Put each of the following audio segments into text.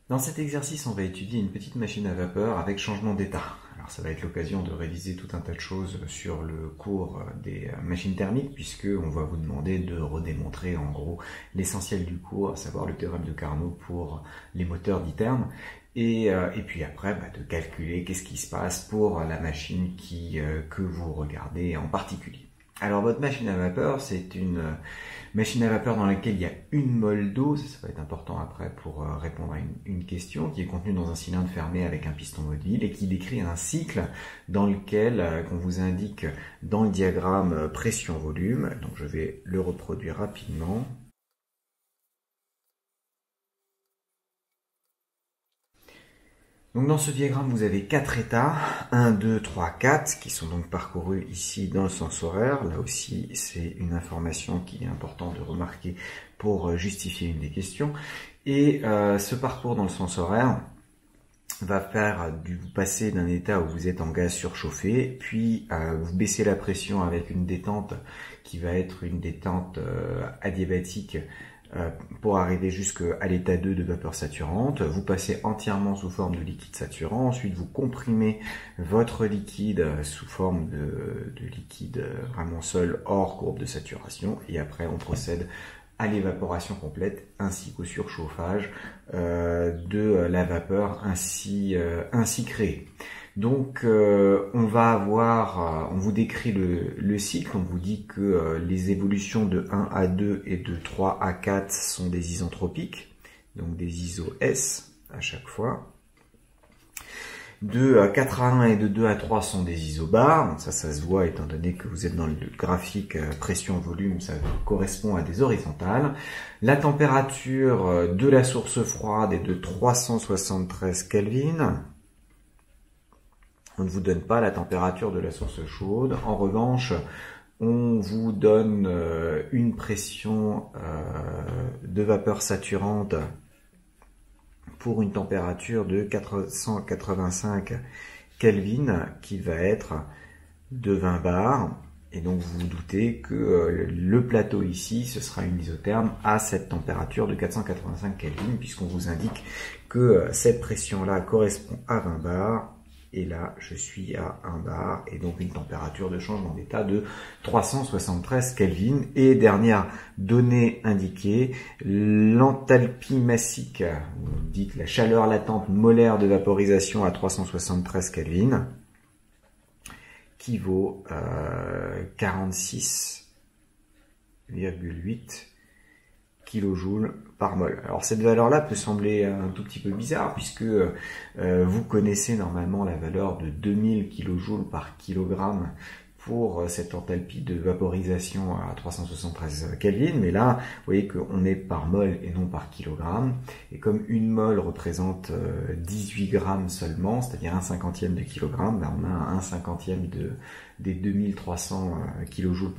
Dans cet exercice, on va étudier une petite machine à vapeur avec changement d'état. Alors ça va être l'occasion de réviser tout un tas de choses sur le cours des machines thermiques, puisque on va vous demander de redémontrer en gros l'essentiel du cours, à savoir le théorème de Carnot pour les moteurs d'itermes. Et puis après, de calculer qu'est-ce qui se passe pour la machine que vous regardez en particulier. Alors votre machine à vapeur, c'est une machine à vapeur dans laquelle il y a une mole d'eau, ça va être important après pour répondre à une question, qui est contenue dans un cylindre fermé avec un piston mobile et qui décrit un cycle dans lequel, qu'on vous indique dans le diagramme pression-volume. Donc je vais le reproduire rapidement. Donc dans ce diagramme, vous avez 4 états, 1, 2, 3, 4, qui sont donc parcourus ici dans le sens horaire. Là aussi, c'est une information qui est importante de remarquer pour justifier une des questions. Et ce parcours dans le sens horaire va faire vous passer d'un état où vous êtes en gaz surchauffé, puis vous baissez la pression avec une détente qui va être une détente adiabatique pour arriver jusqu'à l'état 2 de vapeur saturante. Vous passez entièrement sous forme de liquide saturant. Ensuite, vous comprimez votre liquide sous forme de liquide vraiment seul hors courbe de saturation. Et après, on procède à l'évaporation complète ainsi qu'au surchauffage de la vapeur ainsi créée. Donc on vous décrit le cycle, on vous dit que les évolutions de 1 à 2 et de 3 à 4 sont des isentropiques, donc des iso-S à chaque fois. De 4 à 1 et de 2 à 3 sont des isobars, donc ça se voit étant donné que vous êtes dans le graphique pression-volume, ça correspond à des horizontales. La température de la source froide est de 373 Kelvin. On ne vous donne pas la température de la source chaude. En revanche, on vous donne une pression de vapeur saturante pour une température de 485 Kelvin qui va être de 20 bars. Et donc vous vous doutez que le plateau ici, ce sera une isotherme à cette température de 485 Kelvin, puisqu'on vous indique que cette pression-là correspond à 20 bars. Et là, je suis à 1 bar, et donc une température de changement d'état de 373 Kelvin. Et dernière donnée indiquée, l'enthalpie massique, vous dites la chaleur latente molaire de vaporisation à 373 Kelvin, qui vaut 46,8 kJ par mol. Alors cette valeur-là peut sembler un tout petit peu bizarre puisque vous connaissez normalement la valeur de 2000 kJ par kilogramme pour cette enthalpie de vaporisation à 373 Kelvin, mais là, vous voyez qu'on est par mol et non par kilogramme, et comme une mol représente 18 grammes seulement, c'est-à-dire 1/50e de kilogramme, on a 1/50e des 2300 kJ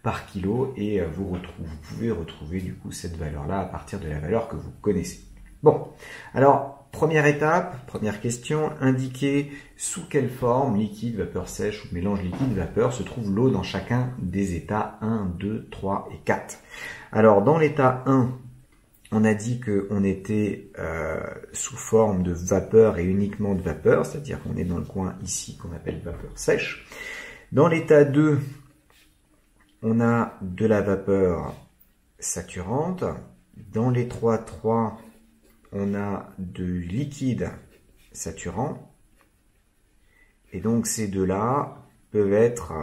par kilo, et vous pouvez retrouver du coup cette valeur-là à partir de la valeur que vous connaissez. Bon, alors première étape, première question, indiquer sous quelle forme, liquide, vapeur sèche ou mélange liquide-vapeur, se trouve l'eau dans chacun des états 1, 2, 3 et 4. Alors dans l'état 1, on a dit qu'on était sous forme de vapeur et uniquement de vapeur, c'est-à-dire qu'on est dans le coin ici qu'on appelle vapeur sèche. Dans l'état 2, on a de la vapeur saturante. Dans l'état 3, on a de liquide saturant. Et donc ces deux-là peuvent être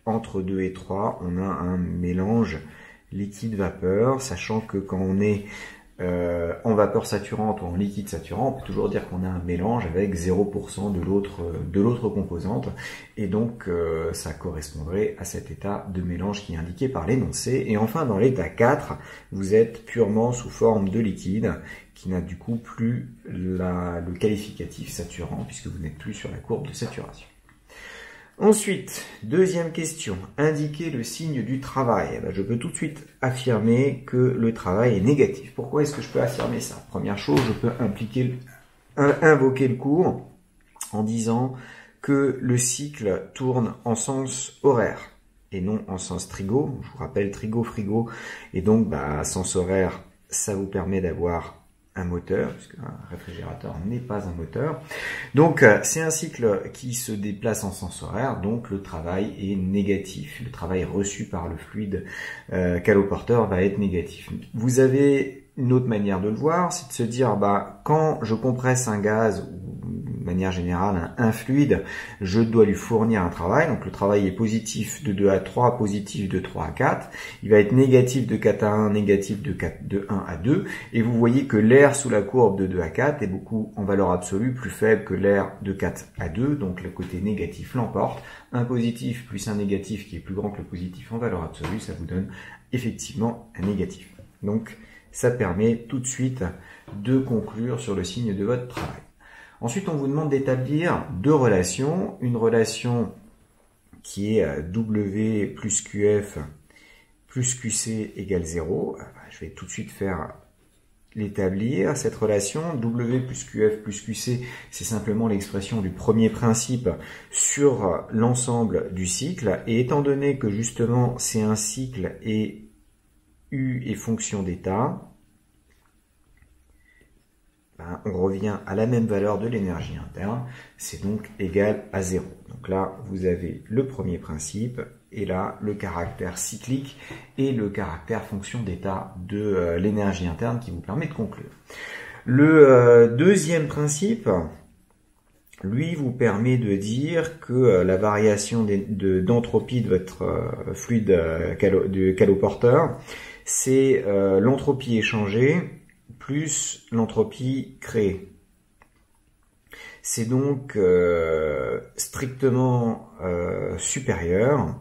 entre 2 et 3, on a un mélange liquide-vapeur, sachant que quand on est en vapeur saturante ou en liquide saturant, on peut toujours dire qu'on a un mélange avec 0% de l'autre composante, et donc ça correspondrait à cet état de mélange qui est indiqué par l'énoncé. Et enfin dans l'état 4, vous êtes purement sous forme de liquide, qui n'a du coup plus le qualificatif saturant, puisque vous n'êtes plus sur la courbe de saturation. Ensuite, deuxième question, indiquer le signe du travail. Je peux tout de suite affirmer que le travail est négatif. Pourquoi est-ce que je peux affirmer ça? Première chose, je peux invoquer le cours en disant que le cycle tourne en sens horaire et non en sens trigo. Je vous rappelle trigo-frigo, et donc sens horaire, ça vous permet d'avoir un moteur, puisqu'un réfrigérateur n'est pas un moteur. Donc c'est un cycle qui se déplace en sens horaire, donc le travail est négatif. Le travail reçu par le fluide caloporteur va être négatif. Vous avez une autre manière de le voir, c'est de se dire, quand je compresse un gaz, ou de manière générale un fluide, je dois lui fournir un travail. Donc le travail est positif de 2 à 3, positif de 3 à 4. Il va être négatif de 4 à 1, négatif de 1 à 2. Et vous voyez que l'air sous la courbe de 2 à 4 est beaucoup, en valeur absolue, plus faible que l'air de 4 à 2. Donc le côté négatif l'emporte. Un positif plus un négatif qui est plus grand que le positif en valeur absolue, ça vous donne effectivement un négatif. Donc ça permet tout de suite de conclure sur le signe de votre travail. Ensuite, on vous demande d'établir deux relations. Une relation qui est W plus QF plus QC égale 0. Je vais tout de suite faire l'établir. Cette relation, W plus QF plus QC, c'est simplement l'expression du premier principe sur l'ensemble du cycle. Et étant donné que justement c'est un cycle et U est fonction d'état, on revient à la même valeur de l'énergie interne, c'est donc égal à 0. Donc là, vous avez le premier principe, et là, le caractère cyclique et le caractère fonction d'état de l'énergie interne qui vous permet de conclure. Le deuxième principe, lui, vous permet de dire que la variation d'entropie de votre fluide caloporteur, c'est l'entropie échangée plus l'entropie créée. C'est donc strictement supérieur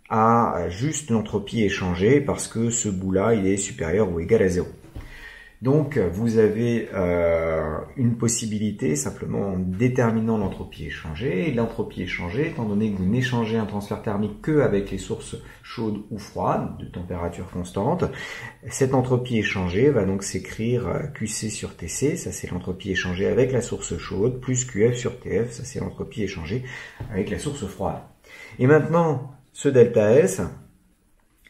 à juste l'entropie échangée parce que ce bout-là, il est supérieur ou égal à 0. Donc, vous avez une possibilité simplement en déterminant l'entropie échangée. Et l'entropie échangée, étant donné que vous n'échangez un transfert thermique qu'avec les sources chaudes ou froides, de température constante, cette entropie échangée va donc s'écrire QC sur TC, ça c'est l'entropie échangée avec la source chaude, plus QF sur TF, ça c'est l'entropie échangée avec la source froide. Et maintenant, ce delta S,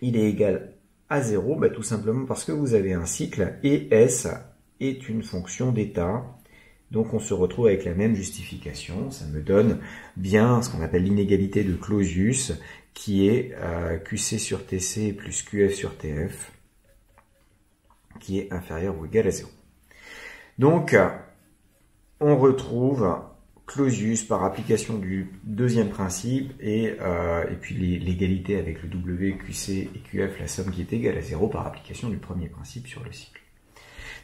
il est égal à 0, tout simplement parce que vous avez un cycle et S est une fonction d'état. Donc on se retrouve avec la même justification. Ça me donne bien ce qu'on appelle l'inégalité de Clausius qui est QC sur TC plus QF sur TF qui est inférieur ou égal à 0. Donc on retrouve Clausius par application du deuxième principe et puis l'égalité avec le W, QC et QF, la somme qui est égale à 0 par application du premier principe sur le cycle.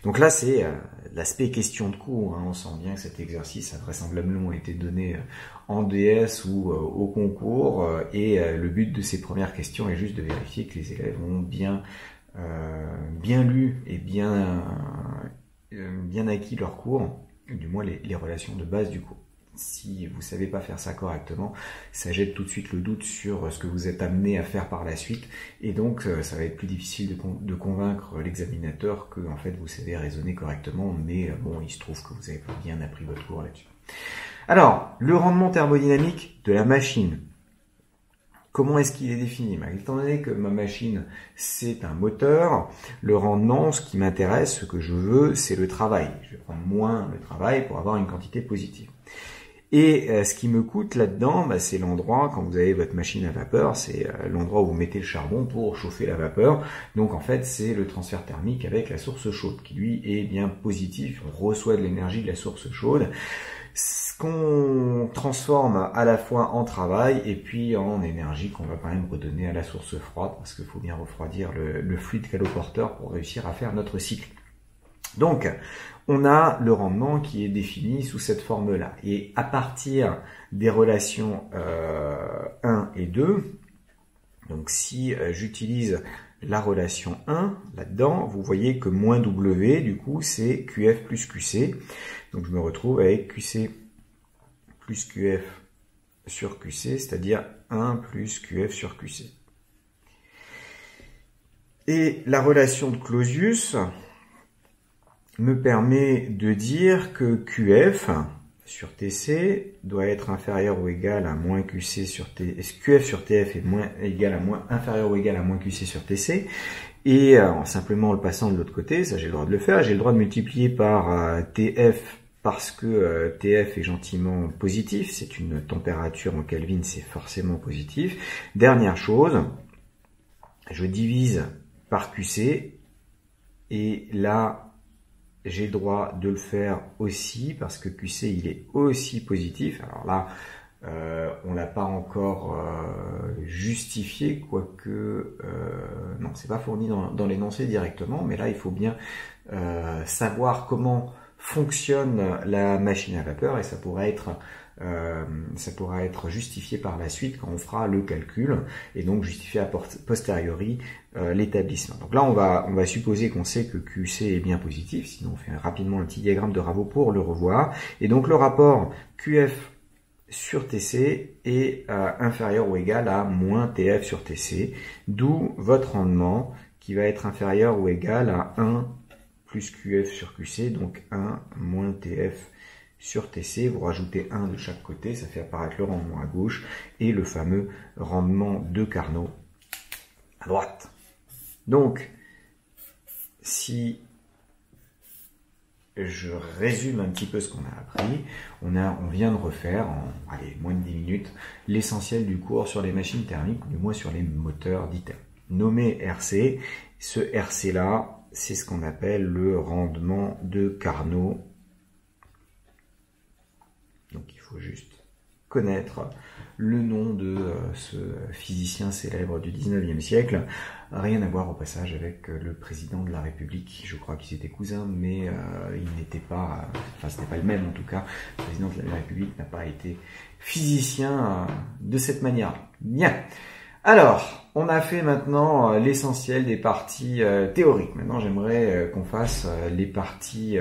Donc là, c'est l'aspect question de cours. On sent bien que cet exercice a vraisemblablement été donné en DS ou au concours et le but de ces premières questions est juste de vérifier que les élèves ont bien lu et bien acquis leur cours, du moins les relations de base du cours. Si vous ne savez pas faire ça correctement, ça jette tout de suite le doute sur ce que vous êtes amené à faire par la suite, et donc ça va être plus difficile de convaincre l'examinateur que en fait vous savez raisonner correctement, mais bon, il se trouve que vous avez pas bien appris votre cours là-dessus. Alors, le rendement thermodynamique de la machine. Comment est-ce qu'il est défini? Étant donné que ma machine, c'est un moteur, le rendement, ce qui m'intéresse, ce que je veux, c'est le travail. Je vais prendre moins le travail pour avoir une quantité positive. Et ce qui me coûte là-dedans, c'est l'endroit, quand vous avez votre machine à vapeur, c'est l'endroit où vous mettez le charbon pour chauffer la vapeur. Donc en fait, c'est le transfert thermique avec la source chaude, qui lui est bien positif. On reçoit de l'énergie de la source chaude, ce qu'on transforme à la fois en travail et puis en énergie qu'on va quand même redonner à la source froide, parce qu'il faut bien refroidir le fluide caloporteur pour réussir à faire notre cycle. Donc, on a le rendement qui est défini sous cette forme-là. Et à partir des relations 1 et 2, donc si j'utilise la relation 1 là-dedans, vous voyez que moins W, du coup, c'est QF plus QC. Donc je me retrouve avec QC plus QF sur QC, c'est-à-dire 1 plus QF sur QC. Et la relation de Clausius me permet de dire que QF sur TC doit être inférieur ou égal à moins QC sur TF. QF sur TF est égal à inférieur ou égal à moins QC sur TC. et simplement en le passant de l'autre côté, ça j'ai le droit de le faire, j'ai le droit de multiplier par TF parce que TF est gentiment positif, c'est une température en Kelvin, c'est forcément positif. Dernière chose, je divise par QC, et là, j'ai le droit de le faire aussi, parce que QC, il est aussi positif. Alors là, on l'a pas encore justifié, quoique... non, c'est pas fourni dans l'énoncé directement, mais là, il faut bien savoir comment fonctionne la machine à vapeur, et ça pourra être justifié par la suite quand on fera le calcul, et donc justifié a posteriori l'établissement. Donc là, on va supposer qu'on sait que QC est bien positif, sinon on fait rapidement un petit diagramme de Ravo pour le revoir. Et donc le rapport QF sur TC est inférieur ou égal à moins TF sur TC, d'où votre rendement qui va être inférieur ou égal à 1 plus QF sur QC, donc 1 moins TF sur TC, vous rajoutez 1 de chaque côté, ça fait apparaître le rendement à gauche, et le fameux rendement de Carnot à droite. Donc, si je résume un petit peu ce qu'on a appris, on vient de refaire en moins de 10 minutes l'essentiel du cours sur les machines thermiques, ou du moins sur les moteurs d'ITER. Nommé RC, ce RC là, c'est ce qu'on appelle le rendement de Carnot. Donc il faut juste connaître le nom de ce physicien célèbre du 19e siècle. Rien à voir au passage avec le président de la République. Je crois qu'ils étaient cousins, mais il n'était pas, enfin c'était pas le même en tout cas. Le président de la République n'a pas été physicien de cette manière. Bien. Alors, on a fait maintenant l'essentiel des parties théoriques. Maintenant, j'aimerais qu'on fasse les parties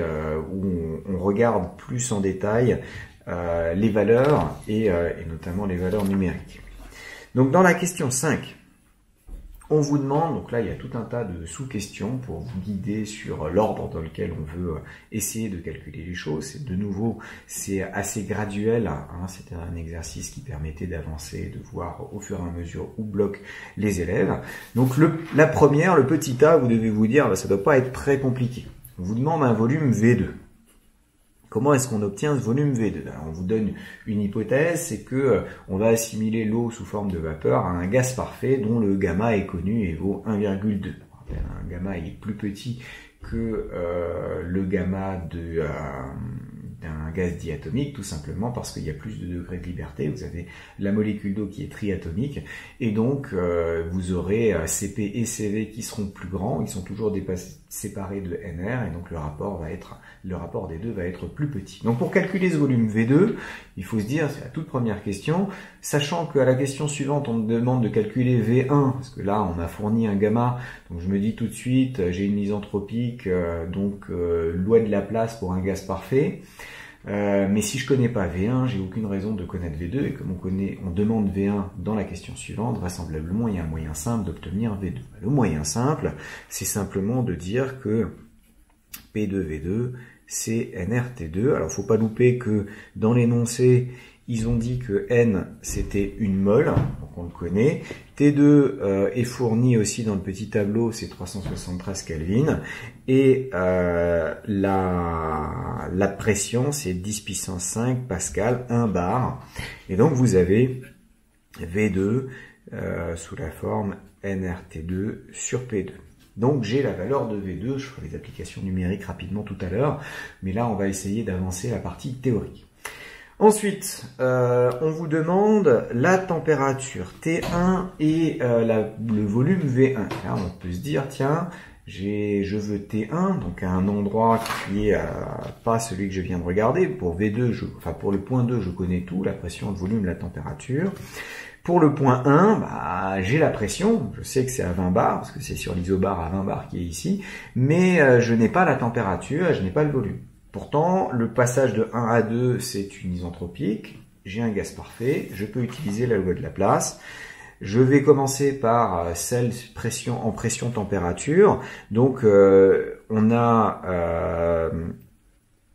où on regarde plus en détail les valeurs et notamment les valeurs numériques. Donc, dans la question 5, on vous demande, donc là il y a tout un tas de sous-questions pour vous guider sur l'ordre dans lequel on veut essayer de calculer les choses. De nouveau, c'est assez graduel, hein. C'était un exercice qui permettait d'avancer, de voir au fur et à mesure où bloquent les élèves. Donc la première, le petit a, vous devez vous dire, ça ne doit pas être très compliqué. On vous demande un volume V2. Comment est-ce qu'on obtient ce volume V2? Alors, on vous donne une hypothèse, c'est que on va assimiler l'eau sous forme de vapeur à un gaz parfait dont le gamma est connu et vaut 1,2. Un gamma est plus petit que le gamma d'un gaz diatomique, tout simplement parce qu'il y a plus de degrés de liberté. Vous avez la molécule d'eau qui est triatomique, et donc vous aurez Cp et Cv qui seront plus grands. Ils sont toujours séparés de Nr, et donc le rapport des deux va être plus petit. Donc pour calculer ce volume V2, il faut se dire, c'est la toute première question, sachant qu'à la question suivante, on me demande de calculer V1, parce que là, on m'a fourni un gamma, donc je me dis tout de suite, j'ai une isentropique, donc loi de Laplace pour un gaz parfait. Mais si je connais pas V1, j'ai aucune raison de connaître V2, et comme on demande V1 dans la question suivante, vraisemblablement il y a un moyen simple d'obtenir V2. Le moyen simple, c'est simplement de dire que P2V2, c'est nRT2. Alors faut pas louper que dans l'énoncé, ils ont dit que N c'était une mole, donc on le connaît. T2 est fourni aussi dans le petit tableau, c'est 373 Kelvin. Et la pression, c'est 10 puissance 5 pascal, 1 bar. Et donc vous avez V2 sous la forme nRT2 sur P2. Donc j'ai la valeur de V2, je ferai les applications numériques rapidement tout à l'heure, mais là on va essayer d'avancer la partie théorique. Ensuite, on vous demande la température T1 et le volume V1. Là on peut se dire, tiens, je veux T1, donc à un endroit qui est pas celui que je viens de regarder. Pour V2, pour le point 2, je connais tout, la pression, le volume, la température. Pour le point 1, j'ai la pression, je sais que c'est à 20 bars, parce que c'est sur l'isobar à 20 bars qui est ici, mais je n'ai pas la température, je n'ai pas le volume. Pourtant, le passage de 1 à 2, c'est une isentropique, j'ai un gaz parfait, je peux utiliser la loi de Laplace. Je vais commencer par celle en pression-température, donc on a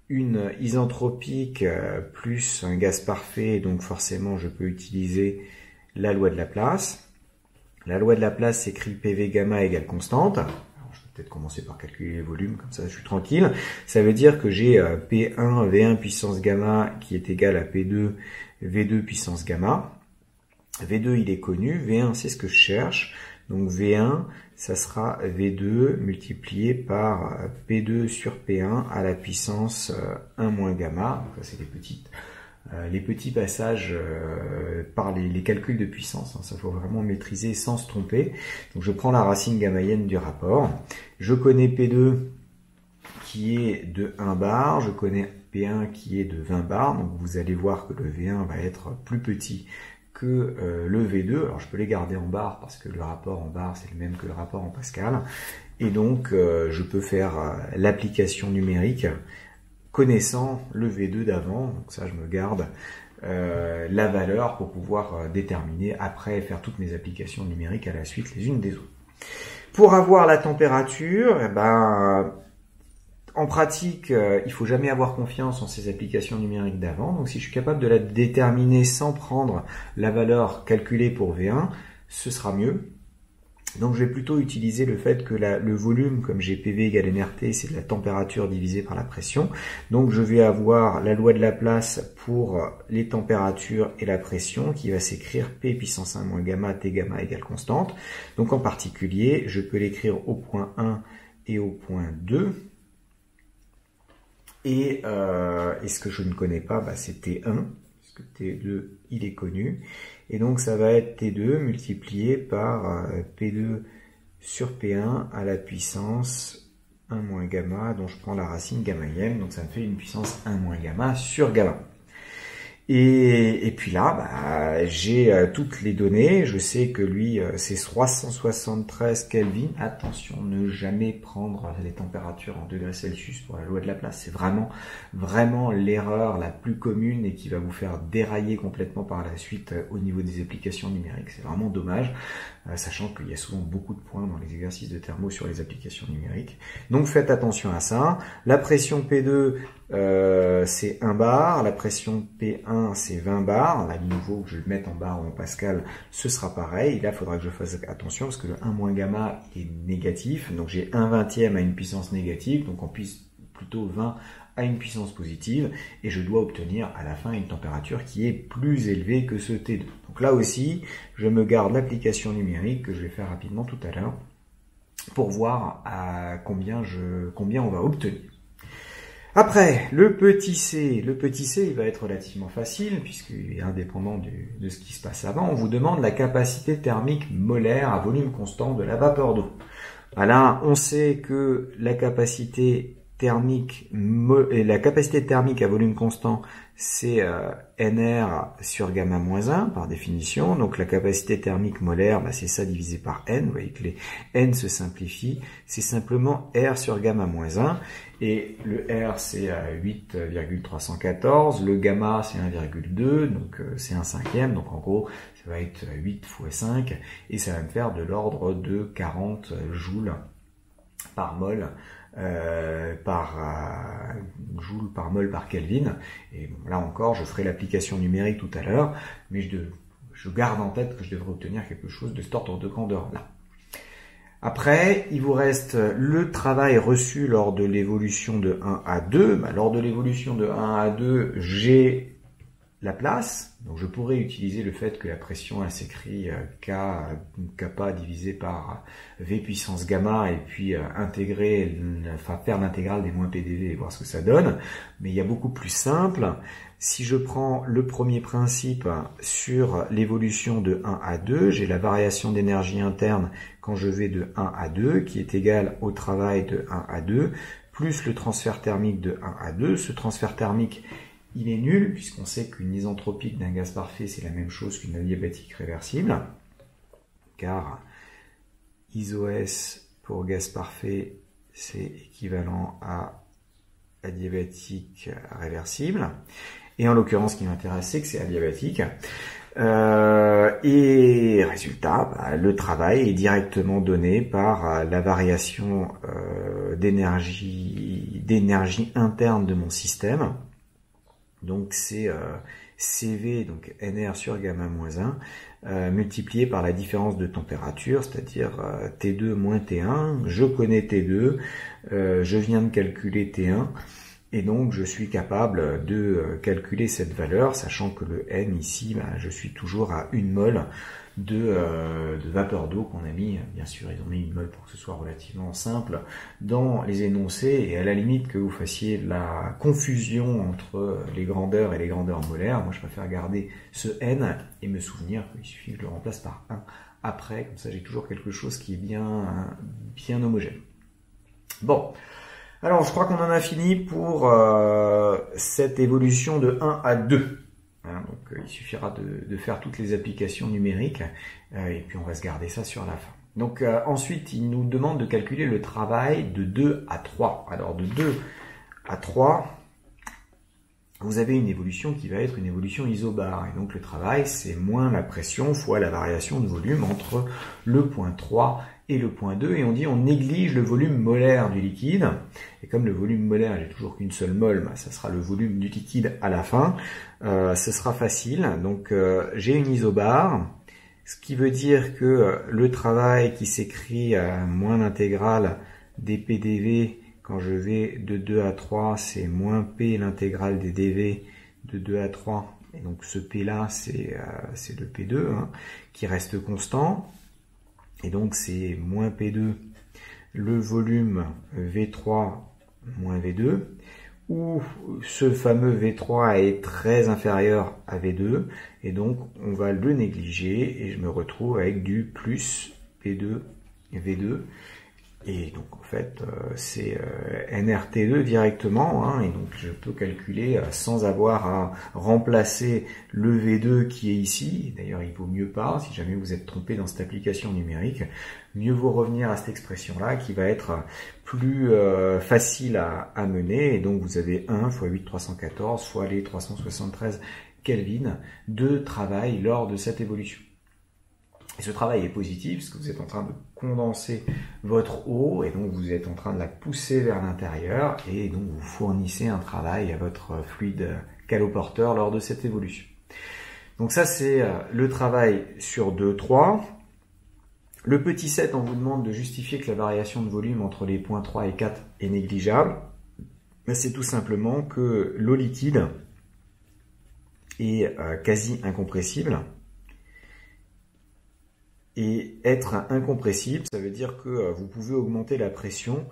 une isentropique plus un gaz parfait, donc forcément je peux utiliser la loi de Laplace. La loi de Laplace s'écrit PV gamma égale constante. Alors, je vais peut-être commencer par calculer les volumes, comme ça je suis tranquille. Ça veut dire que j'ai P1 V1 puissance gamma qui est égal à P2 V2 puissance gamma. V2 il est connu, V1 c'est ce que je cherche. Donc V1 ça sera V2 multiplié par P2 sur P1 à la puissance 1 moins gamma. Donc ça c'est les petits passages par les calculs de puissance. Ça faut vraiment maîtriser sans se tromper. Donc je prends la racine gammaïenne du rapport. Je connais P2 qui est de 1 bar. Je connais P1 qui est de 20 bars. Donc vous allez voir que le V1 va être plus petit que le V2. Alors je peux les garder en barres parce que le rapport en barres c'est le même que le rapport en Pascal. Et donc je peux faire l'application numérique connaissant le V2 d'avant. Donc ça je me garde la valeur pour pouvoir déterminer après faire toutes mes applications numériques à la suite les unes des autres. Pour avoir la température, en pratique, il faut jamais avoir confiance en ces applications numériques d'avant. Donc si je suis capable de la déterminer sans prendre la valeur calculée pour V1, ce sera mieux. Donc je vais plutôt utiliser le fait que le volume, comme j'ai PV égale nRT, c'est de la température divisée par la pression. Donc je vais avoir la loi de Laplace pour les températures et la pression qui va s'écrire P puissance 1 moins gamma T gamma égale constante. Donc en particulier, je peux l'écrire au point 1 et au point 2. Et ce que je ne connais pas, c'est T1, parce que T2, il est connu. Et donc ça va être T2 multiplié par P2 sur P1 à la puissance 1 moins gamma, dont je prends la racine gammaïenne. Donc ça me fait une puissance 1 moins gamma sur gamma. Et puis là, j'ai toutes les données. Je sais que lui, c'est 373 Kelvin. Attention, ne jamais prendre les températures en degrés Celsius pour la loi de Laplace. C'est vraiment l'erreur la plus commune et qui va vous faire dérailler complètement par la suite au niveau des applications numériques. C'est vraiment dommage, sachant qu'il y a souvent beaucoup de points dans les exercices de thermo sur les applications numériques. Donc faites attention à ça. La pression P2, c'est 1 bar, la pression P1 c'est 20 bars, là de nouveau que je le mette en bar ou en pascal, ce sera pareil. Et là il faudra que je fasse attention parce que le 1 moins gamma est négatif, donc j'ai 1/20 à une puissance négative, donc on puisse plutôt 20 à une puissance positive, et je dois obtenir à la fin une température qui est plus élevée que ce T2. Donc là aussi, je me garde l'application numérique que je vais faire rapidement tout à l'heure pour voir à combien on va obtenir. Après, le petit c, il va être relativement facile puisqu'il est indépendant de ce qui se passe avant. On vous demande la capacité thermique molaire à volume constant de la vapeur d'eau. Là, on sait que la capacité thermique à volume constant, c'est NR sur gamma moins 1 par définition. Donc la capacité thermique molaire, c'est ça divisé par N. Vous voyez que les N se simplifient. C'est simplement R sur gamma moins 1. Et le R, c'est 8,314. Le gamma, c'est 1,2. Donc c'est 1/5. Donc en gros, ça va être 8 fois 5. Et ça va me faire de l'ordre de 40 joules par mol. Joule par mol par Kelvin. Et bon, là encore, je ferai l'application numérique tout à l'heure, mais je garde en tête que je devrais obtenir quelque chose de cet ordre de grandeur là. Après, il vous reste le travail reçu lors de l'évolution de 1 à 2. Lors de l'évolution de 1 à 2, j'ai la place. Donc je pourrais utiliser le fait que la pression elle s'écrit kappa divisé par V puissance gamma et puis faire l'intégrale des moins PDV et voir ce que ça donne. Mais il y a beaucoup plus simple. Si je prends le premier principe sur l'évolution de 1 à 2, j'ai la variation d'énergie interne quand je vais de 1 à 2 qui est égale au travail de 1 à 2 plus le transfert thermique de 1 à 2. Ce transfert thermique il est nul, puisqu'on sait qu'une isentropique d'un gaz parfait, c'est la même chose qu'une adiabatique réversible, car ISO-S pour gaz parfait, c'est équivalent à adiabatique réversible. Et en l'occurrence, ce qui m'intéresse, c'est que c'est adiabatique. Et résultat, le travail est directement donné par la variation d'énergie interne de mon système. Donc c'est CV, donc NR sur gamma moins 1, multiplié par la différence de température, c'est-à-dire T2 moins T1. Je connais T2, je viens de calculer T1, et donc je suis capable de calculer cette valeur, sachant que le N ici, je suis toujours à 1 mol de vapeur d'eau qu'on a mis, bien sûr ils ont mis 1 mol pour que ce soit relativement simple, dans les énoncés, et à la limite que vous fassiez la confusion entre les grandeurs et les grandeurs molaires, moi je préfère garder ce N et me souvenir qu'il suffit que je le remplace par 1 après, comme ça j'ai toujours quelque chose qui est bien homogène. Bon, alors je crois qu'on en a fini pour cette évolution de 1 à 2. Donc il suffira de faire toutes les applications numériques et puis on va se garder ça sur la fin. Donc ensuite, il nous demande de calculer le travail de 2 à 3. Alors de 2 à 3, vous avez une évolution qui va être une évolution isobare. Et donc le travail, c'est moins la pression fois la variation de volume entre le point 3 et le point 2. Et on dit on néglige le volume molaire du liquide. Et comme le volume molaire, j'ai toujours qu'une seule mole, ça sera le volume du liquide à la fin. Ce sera facile. Donc j'ai une isobare. Ce qui veut dire que le travail qui s'écrit à moins l'intégrale dPdV quand je vais de 2 à 3, c'est moins P l'intégrale des dV de 2 à 3. Et donc ce P là, c'est le P2 qui reste constant. Et donc c'est moins P2 le volume V3 moins V2, où ce fameux V3 est très inférieur à V2, et donc on va le négliger, et je me retrouve avec du plus P2 V2, et donc en fait c'est NRT2 directement, et donc je peux calculer sans avoir à remplacer le V2 qui est ici. D'ailleurs il vaut mieux pas, si jamais vous êtes trompé dans cette application numérique, mieux vaut revenir à cette expression là qui va être plus facile à mener, et donc vous avez 1 fois 8 314 fois les 373 Kelvin de travail lors de cette évolution. Et ce travail est positif parce que vous êtes en train de condenser votre eau et donc vous êtes en train de la pousser vers l'intérieur et donc vous fournissez un travail à votre fluide caloporteur lors de cette évolution. Donc ça c'est le travail sur 2, 3. Le petit 7, on vous demande de justifier que la variation de volume entre les points 3 et 4 est négligeable. C'est tout simplement que l'eau liquide est quasi incompressible. Et être incompressible, ça veut dire que vous pouvez augmenter la pression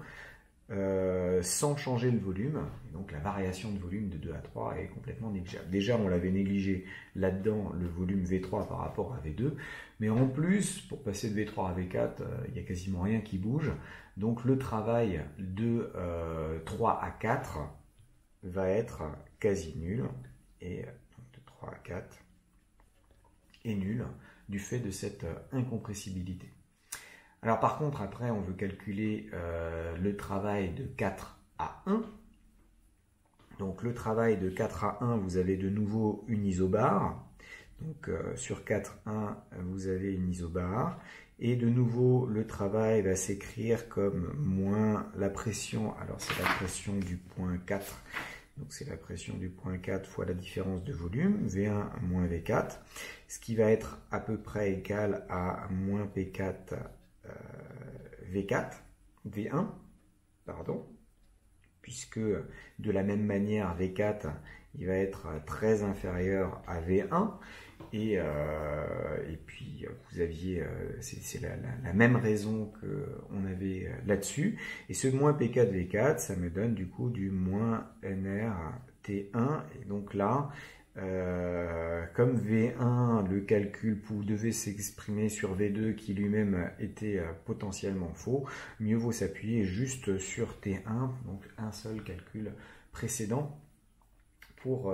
sans changer le volume. Et donc la variation de volume de 2 à 3 est complètement négligeable. Déjà, on l'avait négligé là-dedans, le volume V3 par rapport à V2. Mais en plus, pour passer de V3 à V4, il n'y a quasiment rien qui bouge. Donc le travail de 3 à 4 va être quasi nul. Et de 3 à 4 est nul du fait de cette incompressibilité. Alors par contre, après, on veut calculer le travail de 4 à 1. Donc le travail de 4 à 1, vous avez de nouveau une isobare. Donc sur 4, 1, vous avez une isobare. Et de nouveau, le travail va s'écrire comme moins la pression. Alors c'est la pression du point 4. Donc c'est la pression du point 4 fois la différence de volume, V1 moins V4, ce qui va être à peu près égal à moins P4 V1, pardon, puisque de la même manière V4, il va être très inférieur à V1, et puis vous aviez, c'est la même raison qu'on avait là-dessus, et ce moins P4 V4, ça me donne du coup du moins NRT1, et donc là, comme V1, le calcul devait s'exprimer sur V2 qui lui-même était potentiellement faux, mieux vaut s'appuyer juste sur T1, donc un seul calcul précédent pour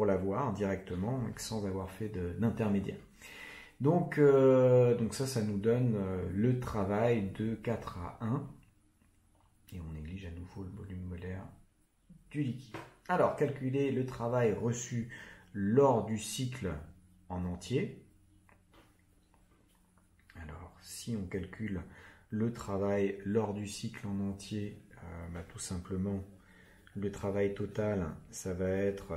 l'avoir directement sans avoir fait d'intermédiaire. Donc ça nous donne le travail de 4 à 1 et on néglige à nouveau le volume molaire du liquide. Alors, calculer le travail reçu lors du cycle en entier. Alors, si on calcule le travail lors du cycle en entier, tout simplement, le travail total, ça va être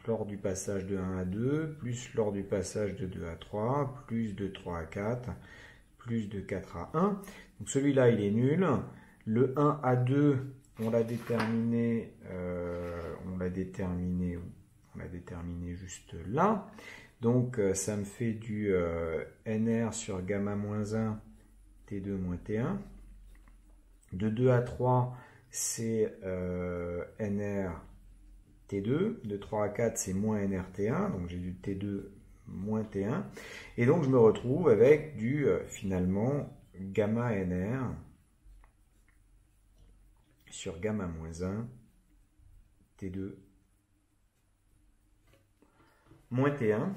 lors du passage de 1 à 2, plus lors du passage de 2 à 3, plus de 3 à 4, plus de 4 à 1. Donc celui-là, il est nul. Le 1 à 2, on l'a déterminé juste là. Donc ça me fait du NR sur gamma moins 1, T2 moins T1. De 2 à 3, c'est NR T2. De 3 à 4, c'est moins NR T1. Donc j'ai du T2 moins T1. Et donc je me retrouve avec du finalement gamma NR sur gamma moins 1, T2 moins T1.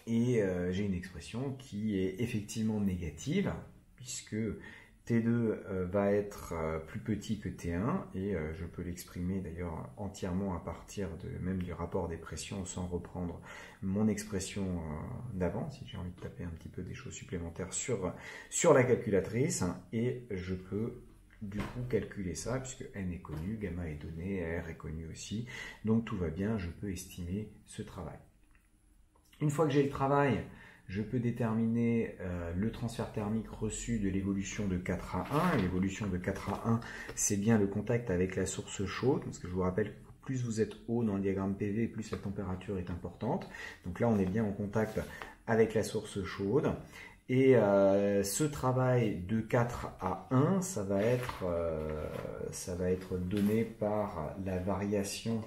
Et j'ai une expression qui est effectivement négative, puisque T2 va être plus petit que T1, et je peux l'exprimer d'ailleurs entièrement à partir même du rapport des pressions sans reprendre mon expression d'avant, si j'ai envie de taper un petit peu des choses supplémentaires sur la calculatrice, et je peux du coup calculer ça, puisque n est connu, gamma est donné, r est connu aussi, donc tout va bien, je peux estimer ce travail. Une fois que j'ai le travail, je peux déterminer le transfert thermique reçu de l'évolution de 4 à 1. L'évolution de 4 à 1, c'est bien le contact avec la source chaude, parce que je vous rappelle que plus vous êtes haut dans le diagramme PV, plus la température est importante. Donc là, on est bien en contact avec la source chaude. Et ce travail de 4 à 1, ça va être donné par la variation.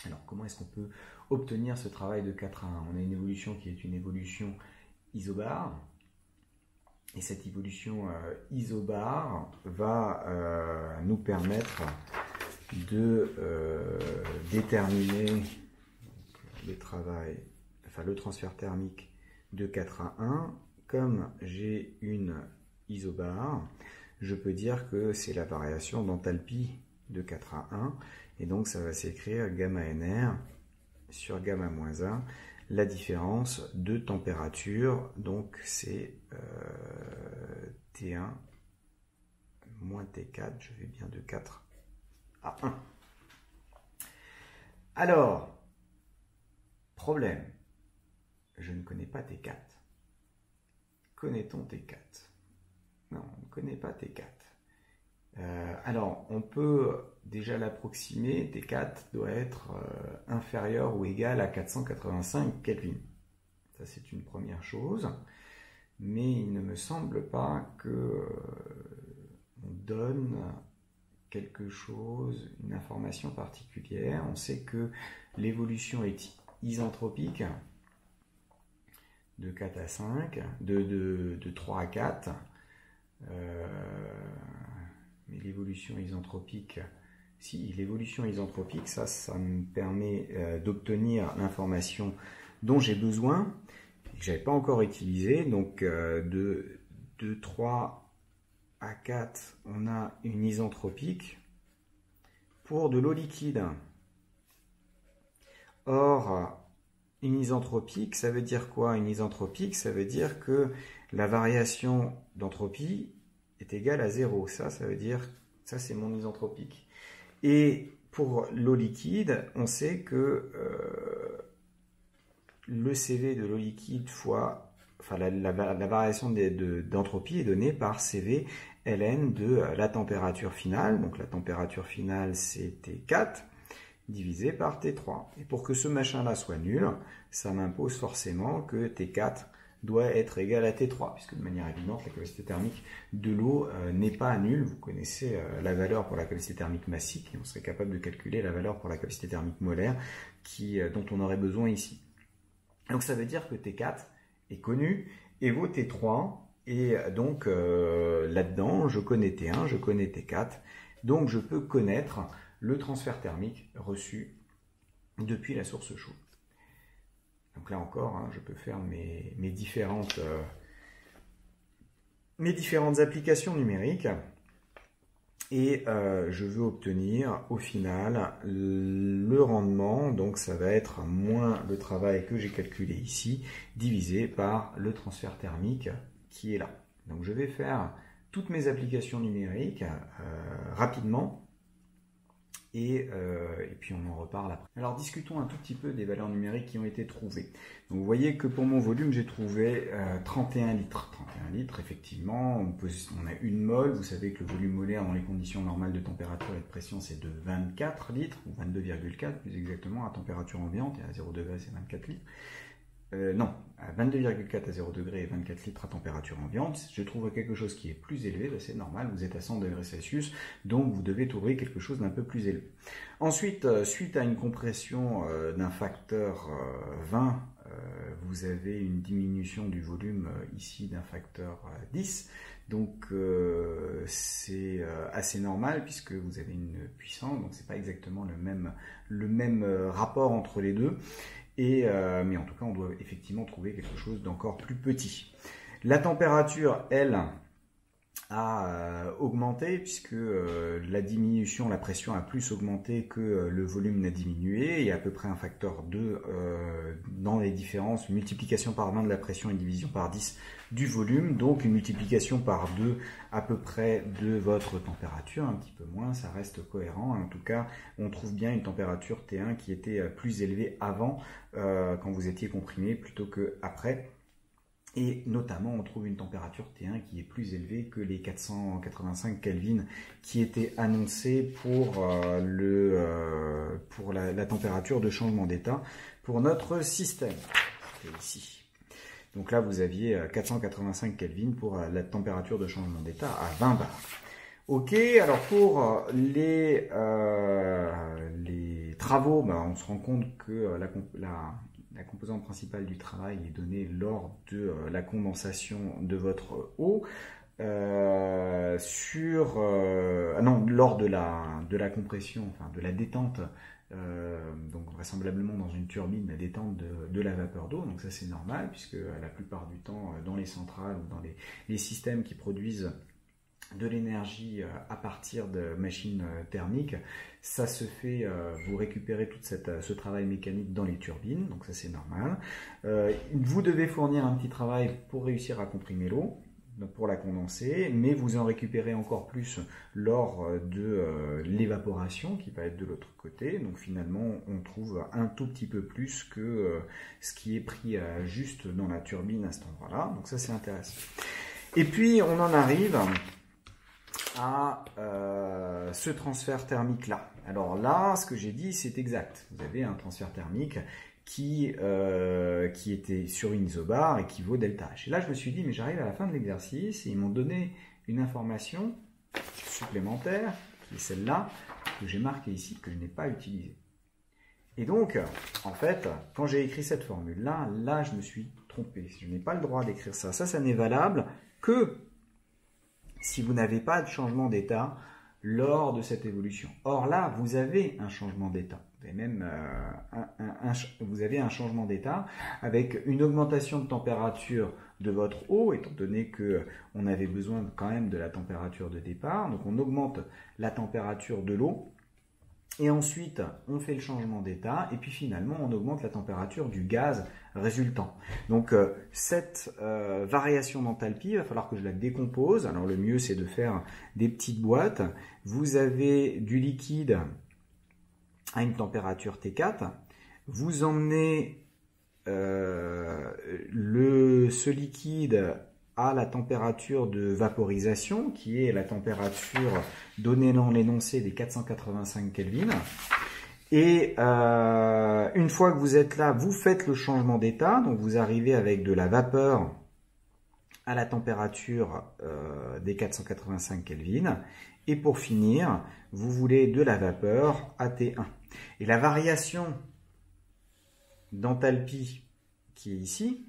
Alors, comment est-ce qu'on peut obtenir ce travail de 4 à 1? On a une évolution qui est une évolution isobare. Et cette évolution isobare va nous permettre de déterminer le transfert thermique de 4 à 1. Comme j'ai une isobare, je peux dire que c'est la variation d'enthalpie de 4 à 1. Et donc ça va s'écrire gamma NR sur gamma moins 1, la différence de température, donc c'est T1 moins T4, je vais bien de 4 à 1. Alors, problème, je ne connais pas T4. Connaît-on T4? Non, on ne connaît pas T4. Alors, on peut déjà l'approximer, T4 doit être inférieur ou égal à 485 Kelvin. Ça, c'est une première chose. Mais il ne me semble pas que on donne quelque chose, une information particulière. On sait que l'évolution est isentropique de 4 à 5, de 3 à 4. Mais l'évolution isentropique, si l'évolution isentropique, ça me permet d'obtenir l'information dont j'ai besoin, et que je n'avais pas encore utilisée. Donc de 3 à 4, on a une isentropique pour de l'eau liquide. Or, une isentropique, ça veut dire quoi? Une isentropique, ça veut dire que la variation d'entropie est égale à 0. Ça veut dire, ça c'est mon isentropique. Et pour l'eau liquide, on sait que le CV de l'eau liquide fois, enfin la variation d'entropie est donnée par CV ln de la température finale. Donc la température finale c'est T4 divisé par T3. Et pour que ce machin-là soit nul, ça m'impose forcément que T4 doit être égal à T3, puisque de manière évidente, la capacité thermique de l'eau n'est pas nulle. Vous connaissez la valeur pour la capacité thermique massique, et on serait capable de calculer la valeur pour la capacité thermique molaire dont on aurait besoin ici. Donc ça veut dire que T4 est connu et vaut T3, et donc là-dedans, je connais T1, je connais T4, donc je peux connaître le transfert thermique reçu depuis la source chaude. Donc là encore, je peux faire mes différentes applications numériques et je veux obtenir au final le rendement, donc ça va être moins le travail que j'ai calculé ici, divisé par le transfert thermique qui est là. Donc je vais faire toutes mes applications numériques rapidement. Et puis on en reparle après. Alors discutons un tout petit peu des valeurs numériques qui ont été trouvées. Donc vous voyez que pour mon volume, j'ai trouvé 31 litres. 31 litres, effectivement, on a une mole. Vous savez que le volume molaire dans les conditions normales de température et de pression, c'est de 24 litres, ou 22,4 plus exactement, à température ambiante, et à 0 degré, c'est 24 litres. Non, à 22,4 à 0 degré et 24 litres à température ambiante, je trouve quelque chose qui est plus élevé, ben c'est normal, vous êtes à 100 degrés Celsius, donc vous devez trouver quelque chose d'un peu plus élevé. Ensuite, suite à une compression d'un facteur 20, vous avez une diminution du volume ici d'un facteur 10, donc c'est assez normal puisque vous avez une puissance, donc c'est pas exactement le même rapport entre les deux. Mais en tout cas, on doit effectivement trouver quelque chose d'encore plus petit. La température, elle, a augmenté puisque la diminution, la pression a plus augmenté que le volume n'a diminué. Il y a à peu près un facteur 2 dans les différences, une multiplication par 20 de la pression et une division par 10 du volume, donc une multiplication par 2 à peu près de votre température, un petit peu moins, ça reste cohérent. En tout cas, on trouve bien une température T1 qui était plus élevée avant, quand vous étiez comprimé, plutôt que après. Et notamment, on trouve une température T1 qui est plus élevée que les 485 Kelvin qui étaient annoncés pour la température de changement d'état pour notre système. C'était ici. Donc là, vous aviez 485 Kelvin pour la température de changement d'état à 20 bars. Ok, alors pour les travaux, on se rend compte que la composante principale du travail est donnée lors de la condensation de votre eau, lors de la compression, enfin de la détente, donc vraisemblablement dans une turbine, la détente de la vapeur d'eau, donc ça c'est normal, puisque la plupart du temps dans les centrales ou dans les systèmes qui produisent de l'énergie à partir de machines thermiques, ça se fait, vous récupérez tout ce travail mécanique dans les turbines, donc ça c'est normal. Vous devez fournir un petit travail pour réussir à comprimer l'eau, pour la condenser, mais vous en récupérez encore plus lors de l'évaporation qui va être de l'autre côté, donc finalement on trouve un tout petit peu plus que ce qui est pris juste dans la turbine à cet endroit-là, donc ça c'est intéressant. Et puis on en arrive à ce transfert thermique là. Alors là, ce que j'ai dit, c'est exact. Vous avez un transfert thermique qui était sur une isobar et qui vaut delta H. Et là, je me suis dit, mais j'arrive à la fin de l'exercice et ils m'ont donné une information supplémentaire, qui est celle-là, que j'ai marquée ici, que je n'ai pas utilisée. Et donc, en fait, quand j'ai écrit cette formule-là, là, je me suis trompé. Je n'ai pas le droit d'écrire ça. Ça n'est valable que si vous n'avez pas de changement d'état lors de cette évolution. Or là, vous avez un changement d'état. Vous avez même vous avez un changement d'état avec une augmentation de température de votre eau, étant donné que on avait besoin quand même de la température de départ. Donc on augmente la température de l'eau. Et ensuite, on fait le changement d'état et puis finalement, on augmente la température du gaz résultant. Donc, cette variation d'enthalpie, il va falloir que je la décompose. Alors, le mieux, c'est de faire des petites boîtes. Vous avez du liquide à une température T4. Vous emmenez ce liquide à la température de vaporisation, qui est la température donnée dans l'énoncé des 485 Kelvin. Et une fois que vous êtes là, vous faites le changement d'état, donc vous arrivez avec de la vapeur à la température des 485 Kelvin. Et pour finir, vous voulez de la vapeur à T1. Et la variation d'enthalpie qui est ici,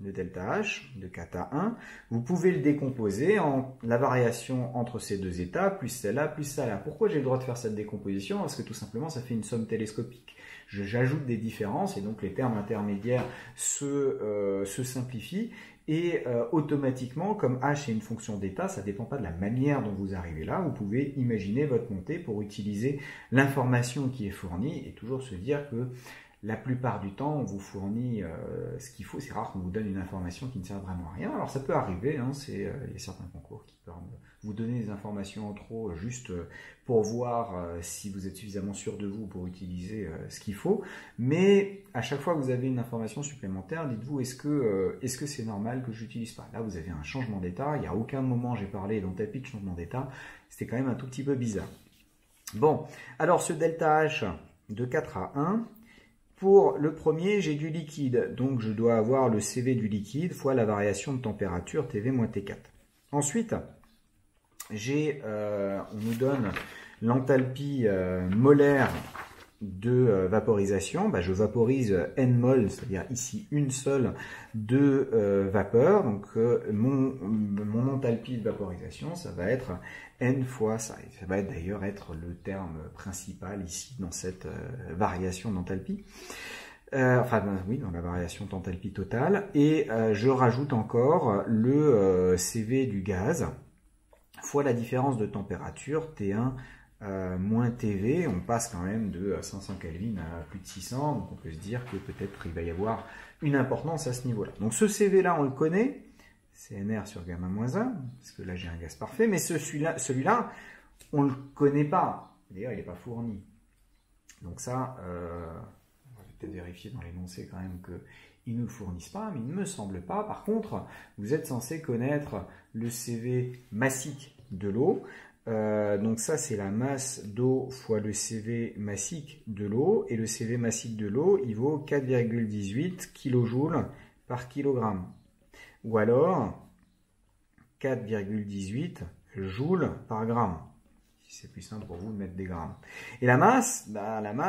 de delta H, de kata 1, vous pouvez le décomposer en la variation entre ces deux états, plus celle-là, plus celle-là. Pourquoi j'ai le droit de faire cette décomposition? Parce que tout simplement, ça fait une somme télescopique. J'ajoute des différences et donc les termes intermédiaires se simplifient. Et automatiquement, comme H est une fonction d'état, ça ne dépend pas de la manière dont vous arrivez là. Vous pouvez imaginer votre montée pour utiliser l'information qui est fournie et toujours se dire que la plupart du temps, on vous fournit ce qu'il faut. C'est rare qu'on vous donne une information qui ne sert vraiment à rien. Alors ça peut arriver, hein, il y a certains concours qui peuvent vous donner des informations en trop juste pour voir si vous êtes suffisamment sûr de vous pour utiliser ce qu'il faut. Mais à chaque fois que vous avez une information supplémentaire, dites-vous est-ce que c'est normal que je l'utilise pas? Là, vous avez un changement d'état. Il n'y a aucun moment j'ai parlé dans Talpi de changement d'état. C'était quand même un tout petit peu bizarre. Bon, alors ce delta H de 4 à 1, pour le premier, j'ai du liquide, donc je dois avoir le CV du liquide fois la variation de température TV moins T4. Ensuite, on nous donne l'enthalpie molaire de vaporisation. Je vaporise N mol, c'est-à-dire ici une seule de vapeur. Donc mon enthalpie de vaporisation, ça va être N fois ça. Et ça va d'ailleurs être le terme principal ici dans cette variation d'enthalpie. Oui, dans la variation d'enthalpie totale. Et je rajoute encore le CV du gaz fois la différence de température T1 moins TV. On passe quand même de 500 Kelvin à plus de 600, donc on peut se dire que peut-être il va y avoir une importance à ce niveau-là. Donc ce CV là on le connaît, c'est NR sur gamma moins 1, parce que là j'ai un gaz parfait, mais celui-là on ne le connaît pas, d'ailleurs il n'est pas fourni. Donc ça, on va peut-être vérifier dans l'énoncé quand même qu'ils ne le fournissent pas, mais il ne me semble pas. Par contre, vous êtes censé connaître le CV massique de l'eau. Donc ça, c'est la masse d'eau fois le CV massique de l'eau. Et le CV massique de l'eau, il vaut 4,18 kJ par kilogramme. Ou alors 4,18 joules par gramme. C'est plus simple pour vous de mettre des grammes. Et la masse,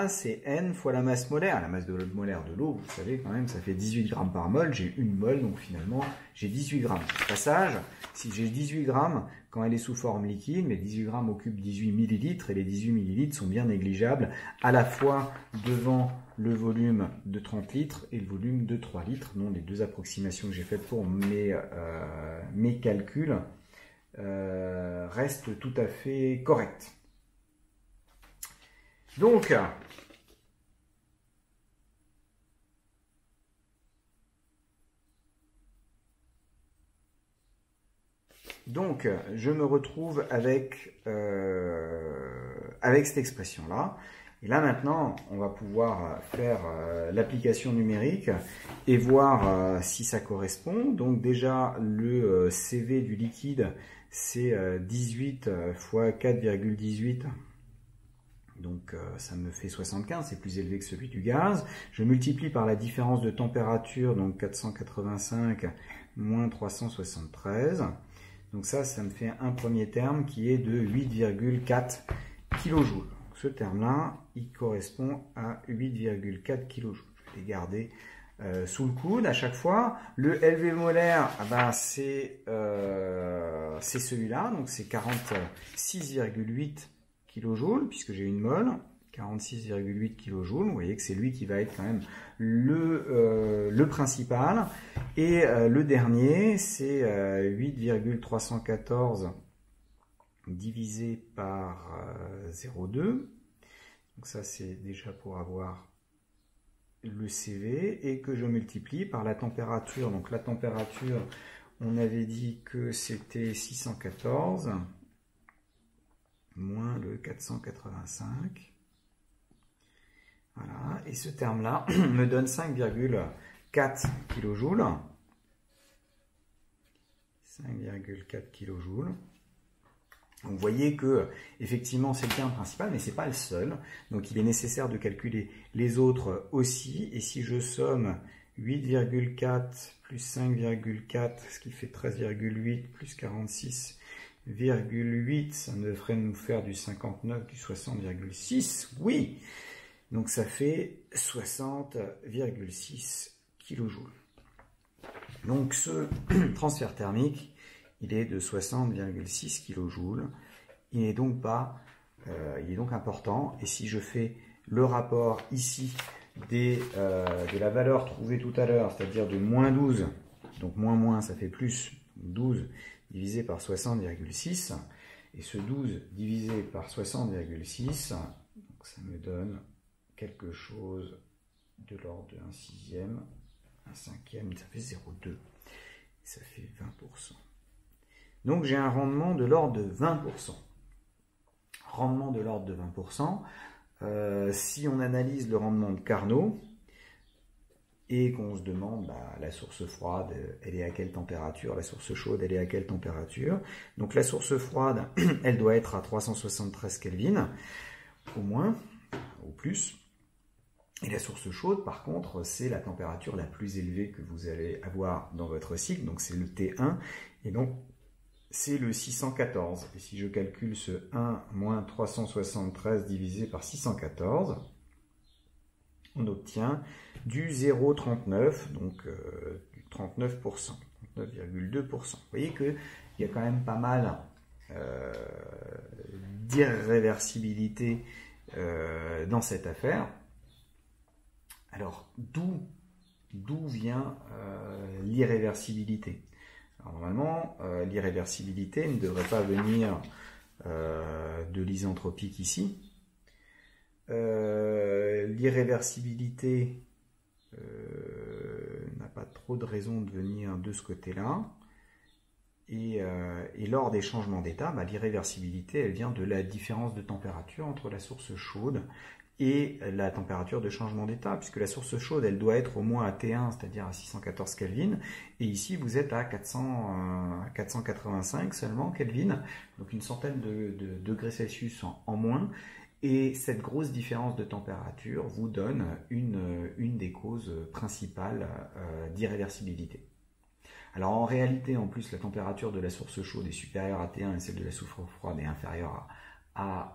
c'est N fois la masse molaire. La masse molaire de l'eau, vous savez quand même, ça fait 18 grammes par mol. J'ai une mol, donc finalement, j'ai 18 grammes. Au passage, si j'ai 18 grammes, quand elle est sous forme liquide, mais 18 grammes occupent 18 millilitres, et les 18 millilitres sont bien négligeables, à la fois devant le volume de 30 litres et le volume de 3 litres, dont les deux approximations que j'ai faites pour mes calculs reste tout à fait correct. Donc, je me retrouve avec cette expression-là. Et là maintenant, on va pouvoir faire l'application numérique et voir si ça correspond. Donc déjà, le CV du liquide, c'est 18 fois 4,18. Donc ça me fait 75, c'est plus élevé que celui du gaz. Je multiplie par la différence de température, donc 485 moins 373. Donc ça me fait un premier terme qui est de 8,4 kJ. Ce terme-là, il correspond à 8,4 kJ. Je vais les garder sous le coude à chaque fois. Le LV molaire, c'est celui-là, donc c'est 46,8 kJ, puisque j'ai une mole, 46,8 kJ. Vous voyez que c'est lui qui va être quand même le principal. Et le dernier, c'est 8,314 divisé par 0,2. Donc ça, c'est déjà pour avoir le CV, et que je multiplie par la température. Donc la température, on avait dit que c'était 614 moins le 485. Voilà, et ce terme-là me donne 5,4 kJ. 5,4 kJ. Vous voyez que effectivement c'est le terme principal, mais c'est pas le seul. Donc il est nécessaire de calculer les autres aussi. Et si je somme 8,4 plus 5,4, ce qui fait 13,8 plus 46,8, ça devrait nous faire du 59, du 60,6. Oui! Donc ça fait 60,6 kJ. Donc ce transfert thermique, il est de 60,6 kJ. Il n'est donc pas, il est donc important. Et si je fais le rapport ici de la valeur trouvée tout à l'heure, c'est-à-dire de moins 12, donc moins ça fait plus, 12 divisé par 60,6, et ce 12 divisé par 60,6, ça me donne quelque chose de l'ordre de 1/6, 1/5, ça fait 0,2. Ça fait 20%. Donc j'ai un rendement de l'ordre de 20%. Rendement de l'ordre de 20%. Si on analyse le rendement de Carnot, et qu'on se demande, la source froide, elle est à quelle température, la source chaude, elle est à quelle température. Donc la source froide, elle doit être à 373 Kelvin, au moins, au plus. Et la source chaude, par contre, c'est la température la plus élevée que vous allez avoir dans votre cycle, donc c'est le T1, et donc c'est le 614. Et si je calcule ce 1 moins 373 divisé par 614, on obtient du 0,39, donc du 39%, 39,2%. Vous voyez qu'il y a quand même pas mal d'irréversibilité dans cette affaire. Alors, d'où vient l'irréversibilité? Normalement, l'irréversibilité ne devrait pas venir de l'isentropique ici. L'irréversibilité n'a pas trop de raison de venir de ce côté-là. Et lors des changements d'état, l'irréversibilité, elle vient de la différence de température entre la source chaude et la température de changement d'état, puisque la source chaude, elle doit être au moins à T1, c'est-à-dire à 614 Kelvin, et ici vous êtes à 485 seulement Kelvin, donc une centaine de degrés Celsius en moins, et cette grosse différence de température vous donne une des causes principales d'irréversibilité. Alors en réalité, en plus, la température de la source chaude est supérieure à T1 et celle de la source froide est inférieure à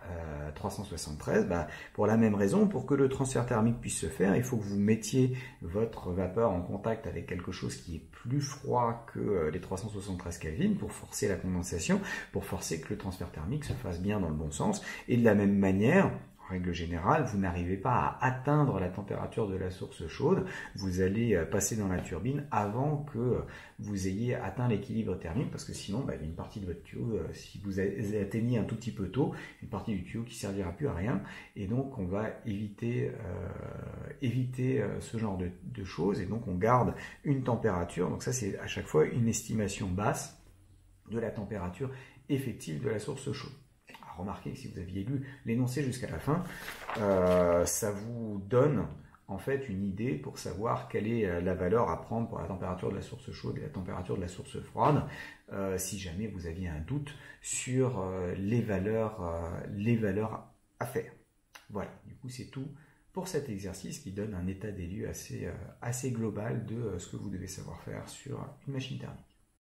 373, pour la même raison, pour que le transfert thermique puisse se faire, il faut que vous mettiez votre vapeur en contact avec quelque chose qui est plus froid que les 373 Kelvin pour forcer la condensation, pour forcer que le transfert thermique se fasse bien dans le bon sens. Et de la même manière, en règle générale, vous n'arrivez pas à atteindre la température de la source chaude, vous allez passer dans la turbine avant que vous ayez atteint l'équilibre thermique, parce que sinon, il y a une partie de votre tuyau, si vous atteignez un tout petit peu tôt, une partie du tuyau qui servira plus à rien, et donc on va éviter ce genre de choses, et donc on garde une température, donc ça c'est à chaque fois une estimation basse de la température effective de la source chaude. Remarquez que si vous aviez lu l'énoncé jusqu'à la fin, ça vous donne en fait une idée pour savoir quelle est la valeur à prendre pour la température de la source chaude et la température de la source froide, si jamais vous aviez un doute sur les valeurs à faire. Voilà, du coup c'est tout pour cet exercice qui donne un état des lieux assez global de ce que vous devez savoir faire sur une machine thermique.